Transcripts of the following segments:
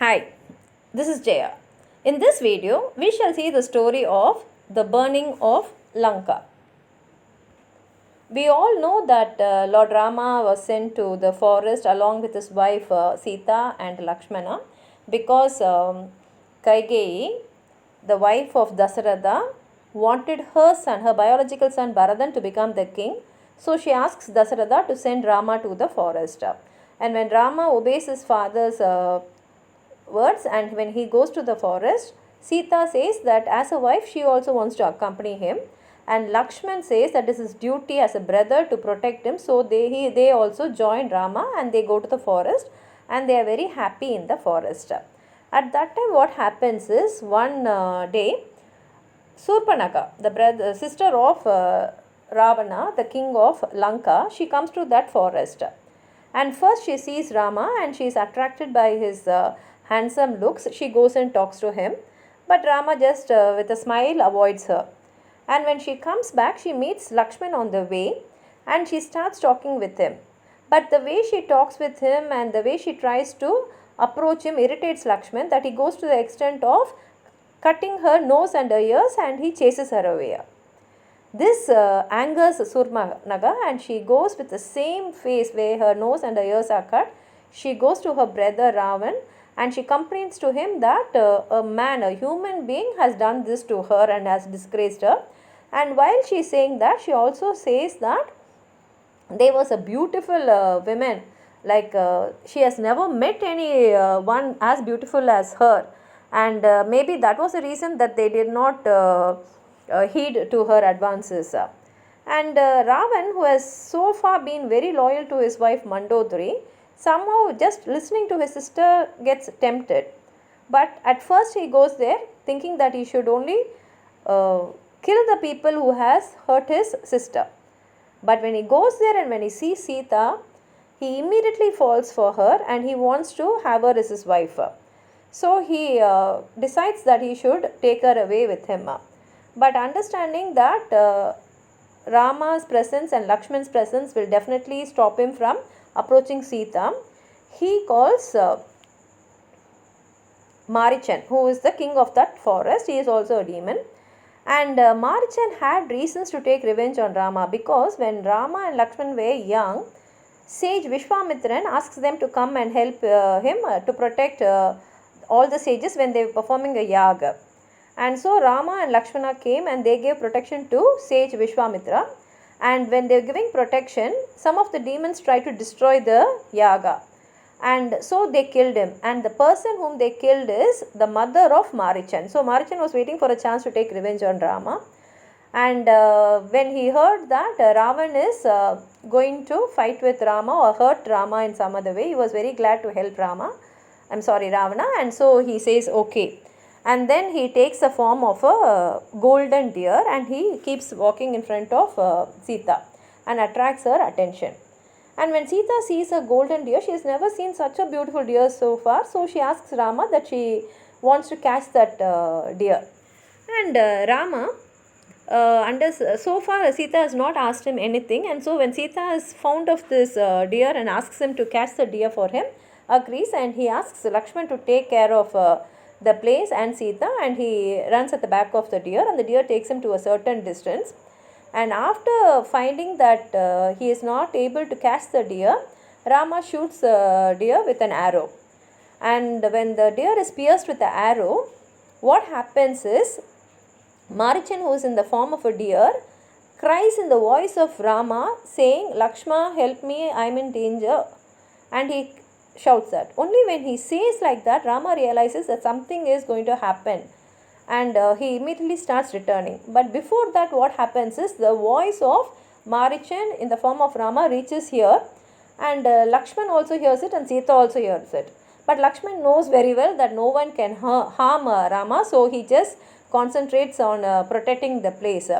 Hi, this is Jaya. In this video, we shall see the story of the burning of Lanka. We all know that Lord Rama was sent to the forest along with his wife Sita and Lakshmana because Kaigeyi, the wife of Dasaratha, wanted her son, her biological son Bharadan, to become the king. So she asks Dasaratha to send Rama to the forest. And when Rama obeys his father's words and when he goes to the forest, Sita says that as a wife she also wants to accompany him, and Lakshman says that it is his duty as a brother to protect him. So they also join Rama and they go to the forest and they are very happy in the forest. At that time what happens is one day Surpanaka, the sister of Ravana, the king of Lanka, she comes to that forest. And first she sees Rama and she is attracted by his handsome looks. She goes and talks to him. But Rama just with a smile avoids her. And when she comes back, she meets Lakshman on the way and she starts talking with him. But the way she talks with him and the way she tries to approach him irritates Lakshman, that he goes to the extent of cutting her nose and her ears and he chases her away. This angers Surpanaka and she goes with the same face where her nose and her ears are cut. She goes to her brother Ravan and she complains to him that a man, a human being, has done this to her and has disgraced her. And while she is saying that, she also says that there was a beautiful woman, like she has never met any one as beautiful as her, and maybe that was the reason that they did not heed to her advances. And Ravan, who has so far been very loyal to his wife Mandodari, somehow just listening to his sister gets tempted. But at first he goes there thinking that he should only kill the people who has hurt his sister. But when he goes there and when he sees Sita, he immediately falls for her and he wants to have her as his wife. So he decides that he should take her away with him. But understanding that Rama's presence and Lakshman's presence will definitely stop him from approaching Sita, he calls Marichan, who is the king of that forest. He is also a demon. And Marichan had reasons to take revenge on Rama, because when Rama and Lakshman were young, sage Vishwamitran asks them to come and help him to protect all the sages when they were performing a yaga. And so Rama and Lakshmana came and they gave protection to sage Vishwamitra. And when they were giving protection, some of the demons tried to destroy the yaga. And so they killed him. And the person whom they killed is the mother of Marichan. So Marichan was waiting for a chance to take revenge on Rama. And when he heard that Ravan is going to fight with Rama or hurt Rama in some other way, he was very glad to help Ravana. And so he says, okay. And then he takes the form of a golden deer and he keeps walking in front of Sita and attracts her attention. And when Sita sees a golden deer, she has never seen such a beautiful deer so far. So she asks Rama that she wants to catch that deer. And Rama, so far Sita has not asked him anything. And so when Sita is fond of this deer and asks him to catch the deer for him, agrees, and he asks Lakshman to take care of the place and Sita, and he runs at the back of the deer and the deer takes him to a certain distance. And after finding that he is not able to catch the deer, Rama shoots the deer with an arrow. And when the deer is pierced with the arrow, what happens is Marichan, who is in the form of a deer, cries in the voice of Rama saying, Lakshma, help me, I am in danger. And he shouts that. Only when he says like that, Rama realizes that something is going to happen. And he immediately starts returning. But before that, what happens is the voice of Marichan in the form of Rama reaches here. And Lakshman also hears it and Sita also hears it. But Lakshman knows very well that no one can harm Rama. So he just concentrates on protecting the place.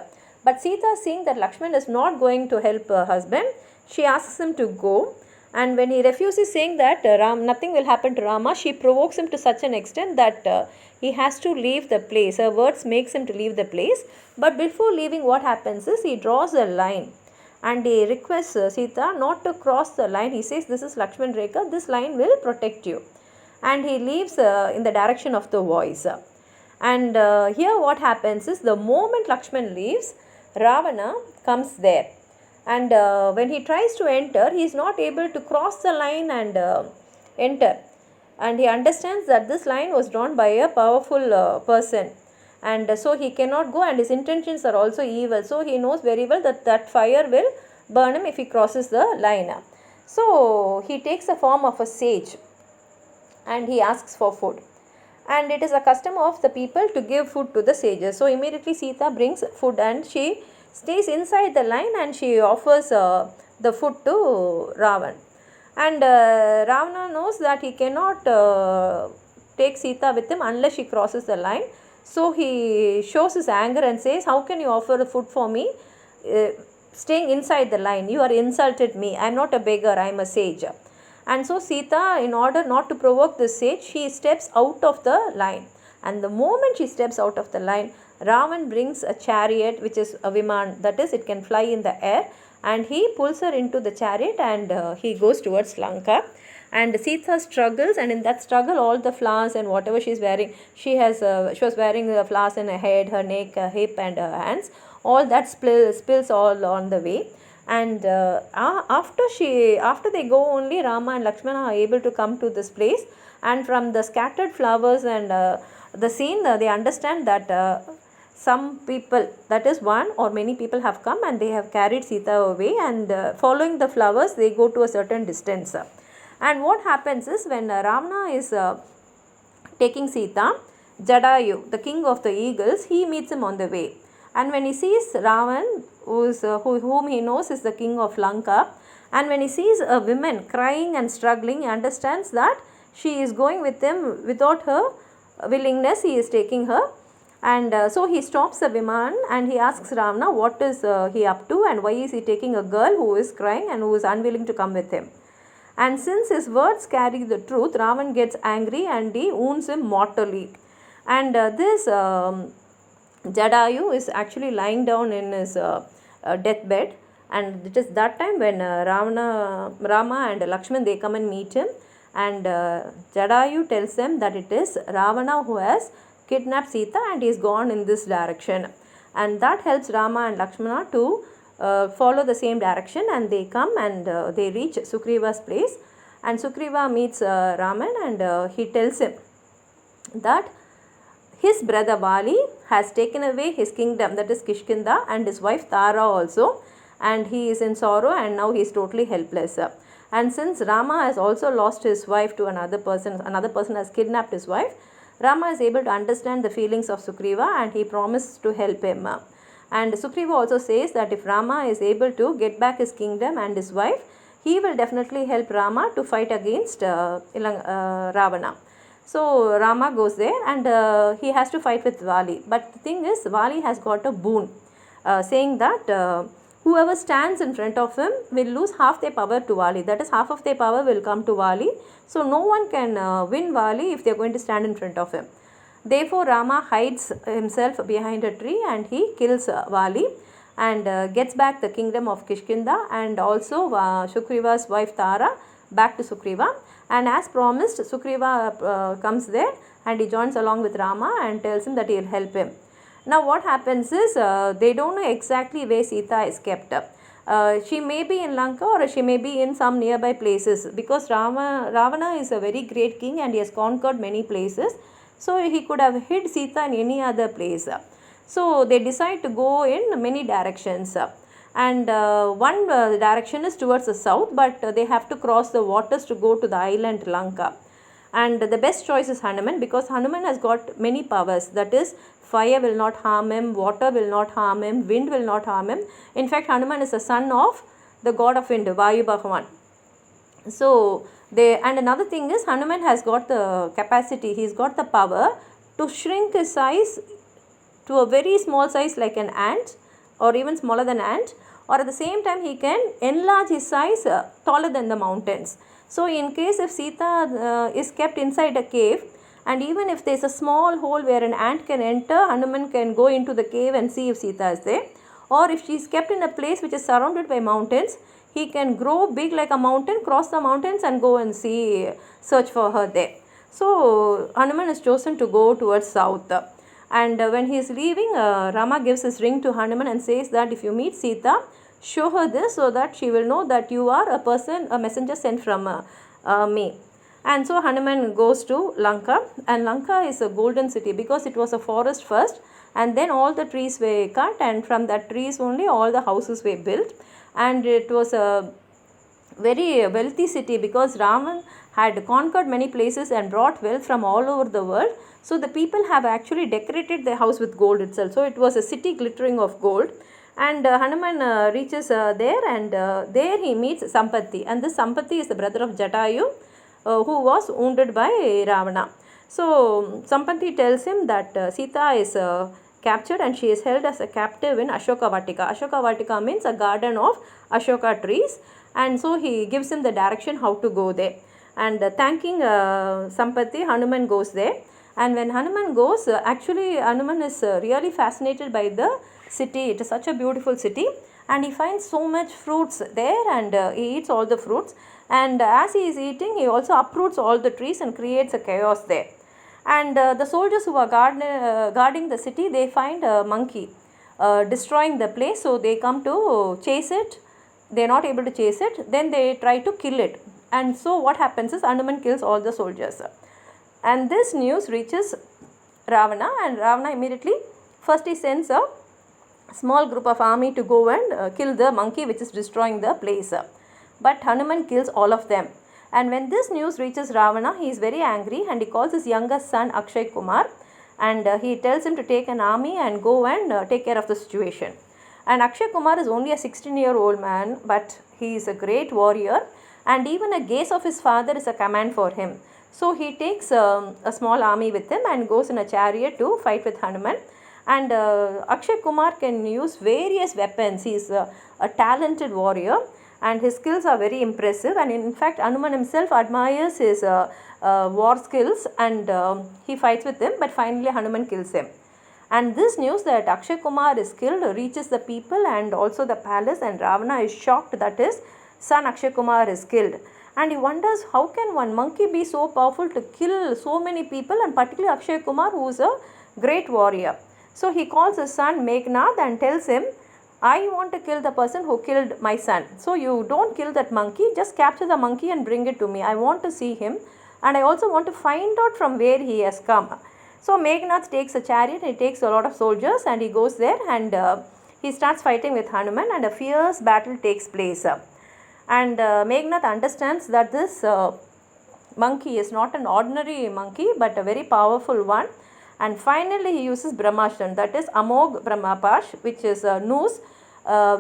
But Sita, seeing that Lakshman is not going to help her husband, she asks him to go. And when he refuses, saying that nothing will happen to Rama, she provokes him to such an extent that he has to leave the place. Her words makes him to leave the place. But before leaving, what happens is he draws a line and he requests Sita not to cross the line. He says, this is Lakshman Rekha, this line will protect you. and he leaves in the direction of the voice. And here what happens is, the moment Lakshman leaves, Ravana comes there, and when he tries to enter, he is not able to cross the line and enter, and he understands that this line was drawn by a powerful person, and so he cannot go, and his intentions are also evil, so he knows very well that that fire will burn him if he crosses the line. So he takes the form of a sage and he asks for food, and it is a custom of the people to give food to the sages. So immediately Sita brings food, and she stays inside the line and she offers the food to Ravan. And Ravana knows that he cannot take Sita with him unless she crosses the line. So he shows his anger and says, how can you offer food for me staying inside the line? You are insulted me. I am not a beggar, I am a sage. And so Sita, in order not to provoke the sage, she steps out of the line. And the moment she steps out of the line, Ravan brings a chariot, which is a Viman, that is, it can fly in the air, and he pulls her into the chariot, and he goes towards Lanka. And Sita struggles, and in that struggle, all the flowers and whatever she is wearing, she was wearing the flowers in her head, her neck, her hip, and her hands. All that spills all on the way. And after they go, only Rama and Lakshmana are able to come to this place. And from the scattered flowers and the scene, they understand that some people, that is one or many people, have come and they have carried Sita away. And following the flowers, they go to a certain distance. And what happens is, when Ravana is taking Sita, Jadayu, the king of the eagles, he meets him on the way. And when he sees Ravan, whom he knows is the king of Lanka, and when he sees a woman crying and struggling, he understands that she is going with him without her willingness. He is taking her. And so he stops the Viman and he asks Ravana what is he up to, and why is he taking a girl who is crying and who is unwilling to come with him. And since his words carry the truth, Ravan gets angry and he wounds him mortally. And this Jadayu is actually lying down in his deathbed, and it is that time when Rama and Lakshman, they come and meet him, and Jadayu tells them that it is Ravana who has kidnapped Sita and he is gone in this direction, and that helps Rama and Lakshmana to follow the same direction, and they come and they reach Sugriva's place, and Sugriva meets Raman, and he tells him that his brother Vali has taken away his kingdom, that is Kishkinda, and his wife Tara also, and he is in sorrow and now he is totally helpless. And since Rama has also lost his wife to another person has kidnapped his wife, Rama is able to understand the feelings of Sugriva and he promised to help him. And Sugriva also says that if Rama is able to get back his kingdom and his wife, he will definitely help Rama to fight against Ravana. So Rama goes there and he has to fight with Vali. But the thing is, Vali has got a boon saying that whoever stands in front of him will lose half their power to Vali. That is, half of their power will come to Vali. So no one can win Vali if they are going to stand in front of him. Therefore Rama hides himself behind a tree and he kills Vali and gets back the kingdom of Kishkinda and also Sugriva's wife Tara back to Sugriva. And as promised, Sugriva comes there and he joins along with Rama and tells him that he will help him. Now what happens is, they don't know exactly where Sita is kept. She may be in Lanka or she may be in some nearby places, because Ravana is a very great king and he has conquered many places. So he could have hid Sita in any other place. So they decide to go in many directions. And one direction is towards the south, but they have to cross the waters to go to the island Lanka. And the best choice is Hanuman, because Hanuman has got many powers. That is, fire will not harm him, water will not harm him, wind will not harm him. In fact, Hanuman is the son of the god of wind, Vayu Bhagavan. So and another thing is, Hanuman has got the capacity, he's got the power to shrink his size to a very small size like an ant or even smaller than ant, or at the same time he can enlarge his size taller than the mountains. So in case if Sita is kept inside a cave, and even if there is a small hole where an ant can enter, Hanuman can go into the cave and see if Sita is there. Or if she is kept in a place which is surrounded by mountains, he can grow big like a mountain, cross the mountains and go and search for her there. So Hanuman is chosen to go towards south. And when he is leaving, Rama gives his ring to Hanuman and says that if you meet Sita, show her this so that she will know that you are a messenger sent from me. And so Hanuman goes to Lanka, and Lanka is a golden city because it was a forest first, and then all the trees were cut, and from that trees only all the houses were built, and it was a very wealthy city because Ravan had conquered many places and brought wealth from all over the world. So the people have actually decorated their house with gold itself. So it was a city glittering of gold. And Hanuman reaches there, and there he meets Sampati. And this Sampati is the brother of Jatayu, who was wounded by Ravana. So Sampati tells him that Sita is captured and she is held as a captive in Ashoka Vatika. Ashoka Vatika means a garden of Ashoka trees. And so he gives him the direction how to go there. And thanking Sampati, Hanuman goes there. And when Hanuman goes, actually Hanuman is really fascinated by the city. It is such a beautiful city, and he finds so much fruits there, and he eats all the fruits. And as he is eating, he also uproots all the trees and creates a chaos there. And the soldiers who are guarding the city, they find a monkey destroying the place. So they come to chase it. They are not able to chase it. Then they try to kill it. And so what happens is Hanuman kills all the soldiers. And this news reaches Ravana, and Ravana immediately, first he sends a small group of army to go and kill the monkey which is destroying the place. But Hanuman kills all of them. And when this news reaches Ravana, he is very angry, and he calls his youngest son Akshay Kumar, and he tells him to take an army and go and take care of the situation. And Akshay Kumar is only a 16-year-old man, but he is a great warrior, and even a gaze of his father is a command for him. So he takes a small army with him and goes in a chariot to fight with Hanuman. And Akshay Kumar can use various weapons. He is a talented warrior, and his skills are very impressive. And in fact, Hanuman himself admires his war skills, and he fights with him, but finally Hanuman kills him. And this news that Akshay Kumar is killed reaches the people and also the palace, and Ravana is shocked that his son Akshay Kumar is killed. And he wonders, how can one monkey be so powerful to kill so many people, and particularly Akshay Kumar, who is a great warrior. So he calls his son Meghnad and tells him, I want to kill the person who killed my son. So you don't kill that monkey, just capture the monkey and bring it to me. I want to see him, and I also want to find out from where he has come. So Meghnad takes a chariot, he takes a lot of soldiers, and he goes there, and he starts fighting with Hanuman, and a fierce battle takes place. And Meghnad understands that this monkey is not an ordinary monkey, but a very powerful one. And finally he uses Brahmastra, that is Amog Brahmapash, which is a noose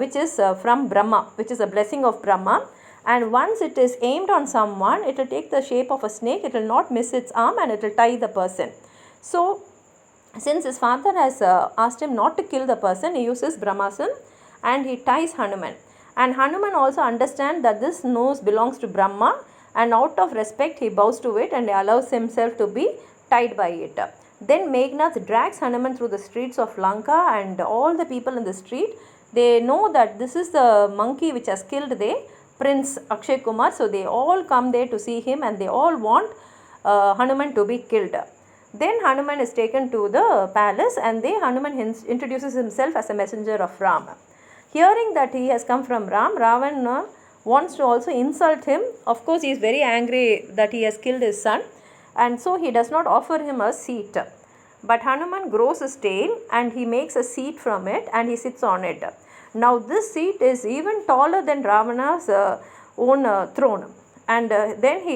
which is from Brahma, which is a blessing of Brahma. And once it is aimed on someone, it will take the shape of a snake, it will not miss its arm, and it will tie the person. So since his father has asked him not to kill the person, he uses Brahmastra and he ties Hanuman. And Hanuman also understands that this noose belongs to Brahma, and out of respect he bows to it and allows himself to be tied by it. Then Meghnad drags Hanuman through the streets of Lanka, and all the people in the street, they know that this is the monkey which has killed the Prince Akshay Kumar. So they all come there to see him, and they all want Hanuman to be killed. Then Hanuman is taken to the palace, and Hanuman introduces himself as a messenger of Ram. Hearing that he has come from Ram, Ravana wants to also insult him. Of course, he is very angry that he has killed his son, and so he does not offer him a seat. But Hanuman grows his tail, and he makes a seat from it, and he sits on it. Now this seat is even taller than Ravana's own throne. And then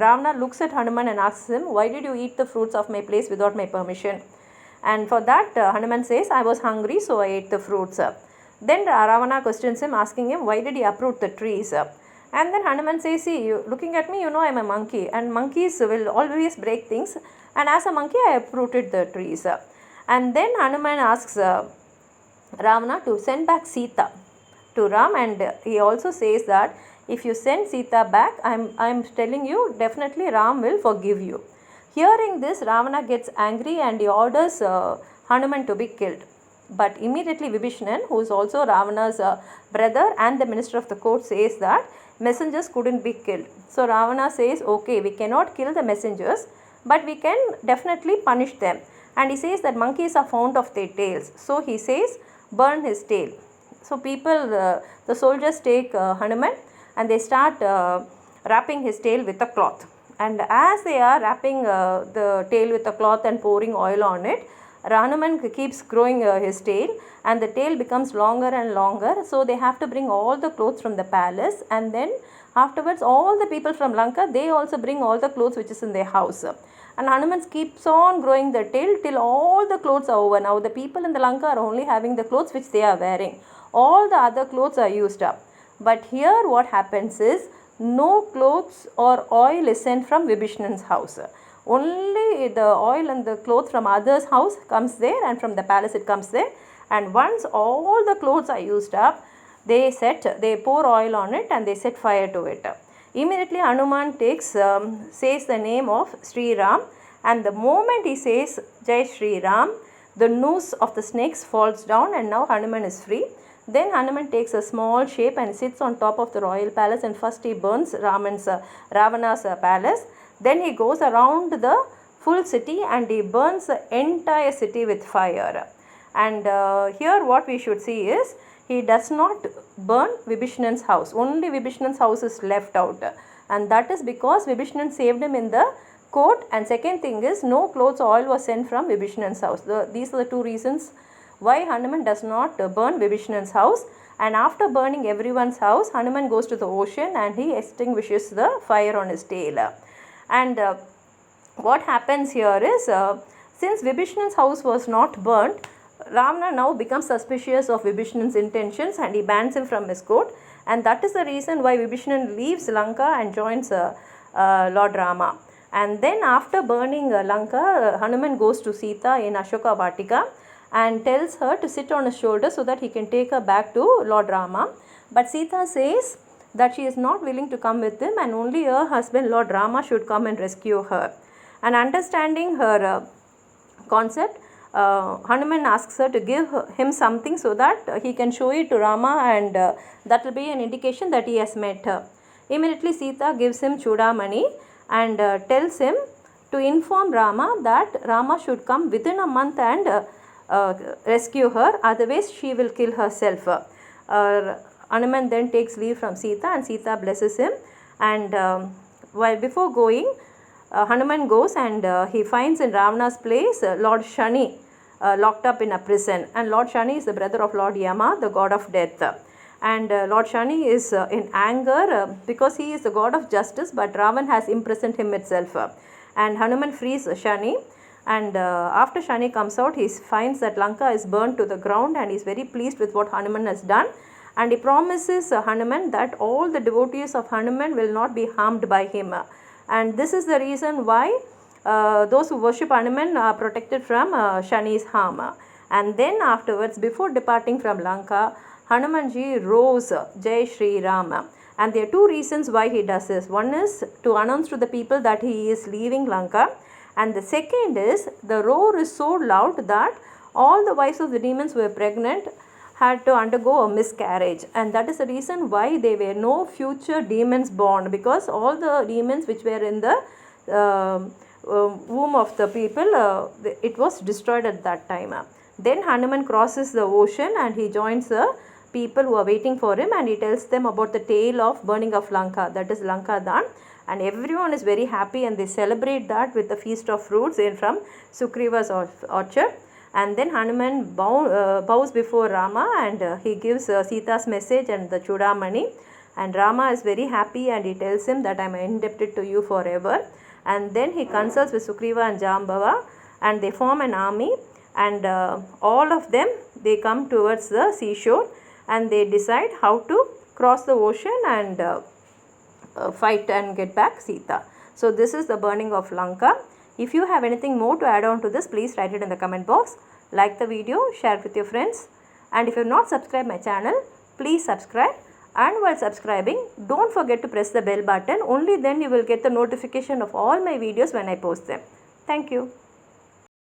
Ravana looks at Hanuman and asks him, why did you eat the fruits of my place without my permission? And for that Hanuman says, I was hungry, so I ate the fruits. Then Ravana questions him, asking him, why did he uproot the trees? And then Hanuman says, see, you looking at me, you know I am a monkey, and monkeys will always break things, and as a monkey I uprooted the trees. And then Hanuman asks Ravana to send back Sita to Ram, and he also says that if you send Sita back, I am telling you, definitely Ram will forgive you. Hearing this, Ravana gets angry and he orders Hanuman to be killed. But immediately Vibhishanan, who is also Ravana's brother and the minister of the court, says that messengers couldn't be killed. So Ravana says, okay, we cannot kill the messengers, but we can definitely punish them. And he says that monkeys are fond of their tails. So he says, burn his tail. So people, the soldiers take Hanuman and they start wrapping his tail with a cloth. And as they are wrapping the tail with a cloth and pouring oil on it, Hanuman keeps growing his tail, and the tail becomes longer and longer. So they have to bring all the clothes from the palace, and then afterwards all the people from Lanka, they also bring all the clothes which is in their house. And Hanuman keeps on growing the tail till all the clothes are over. Now the people in the Lanka are only having the clothes which they are wearing. All the other clothes are used up. But here what happens is, no clothes or oil is sent from Vibhishan's house. Only the oil and the cloth from others' house comes there, and from the palace it comes there. And once all the clothes are used up, they pour oil on it and they set fire to it. Immediately Hanuman says the name of Sri Ram, and the moment he says Jai Sri Ram, the noose of the snakes falls down, and now Hanuman is free. Then Hanuman takes a small shape and sits on top of the royal palace, and first he burns Ravana's palace. Then he goes around the full city and he burns the entire city with fire. And here what we should see is, he does not burn Vibhishan's house. Only Vibhishan's house is left out. And that is because Vibhishan saved him in the court. And second thing is, no clothes or oil was sent from Vibhishan's house. These are the two reasons why Hanuman does not burn Vibhishan's house. And after burning everyone's house, Hanuman goes to the ocean and he extinguishes the fire on his tail. And what happens here is, since Vibhishan's house was not burnt, Ravana now becomes suspicious of Vibhishan's intentions and he bans him from his court. And that is the reason why Vibhishan leaves Lanka and joins Lord Rama. And then after burning Lanka, Hanuman goes to Sita in Ashoka Vatika and tells her to sit on his shoulder so that he can take her back to Lord Rama. But Sita says that she is not willing to come with him, and only her husband Lord Rama should come and rescue her. And understanding her concept, Hanuman asks her to give him something so that he can show it to Rama, and that will be an indication that he has met her. Immediately Sita gives him Chudamani and tells him to inform Rama that Rama should come within a month and rescue her, otherwise she will kill herself. Hanuman then takes leave from Sita and Sita blesses him. And while before going, Hanuman goes and he finds in Ravana's place Lord Shani locked up in a prison. And Lord Shani is the brother of Lord Yama, the god of death. And Lord Shani is in anger because he is the god of justice, but Ravan has imprisoned him itself. And Hanuman frees Shani. And after Shani comes out, he finds that Lanka is burnt to the ground, and he is very pleased with what Hanuman has done. And he promises Hanuman that all the devotees of Hanuman will not be harmed by him. And this is the reason why those who worship Hanuman are protected from Shani's harm. And then afterwards, before departing from Lanka, Hanumanji rose Jai Sri Ram. And there are two reasons why he does this. One is to announce to the people that he is leaving Lanka. And the second is, the roar is so loud that all the wives of the demons who were pregnant had to undergo a miscarriage. And that is the reason why there were no future demons born, because all the demons which were in the womb of the people, it was destroyed at that time. Then Hanuman crosses the ocean and he joins the people who are waiting for him, and he tells them about the tale of burning of Lanka, that is Lanka Dahan. And everyone is very happy and they celebrate that with the feast of fruits from Sugriva's orchard. And then Hanuman bows before Rama and he gives Sita's message and the Chudamani. And Rama is very happy and he tells him that I am indebted to you forever. And then he consults with Sugriva and Jambava and they form an army. And all of them, they come towards the seashore and they decide how to cross the ocean and fight and get back Sita. So this is the burning of Lanka. If you have anything more to add on to this, please write it in the comment box. Like the video, share it with your friends. And if you have not subscribed my channel, please subscribe. And while subscribing, don't forget to press the bell button. Only then you will get the notification of all my videos when I post them. Thank you.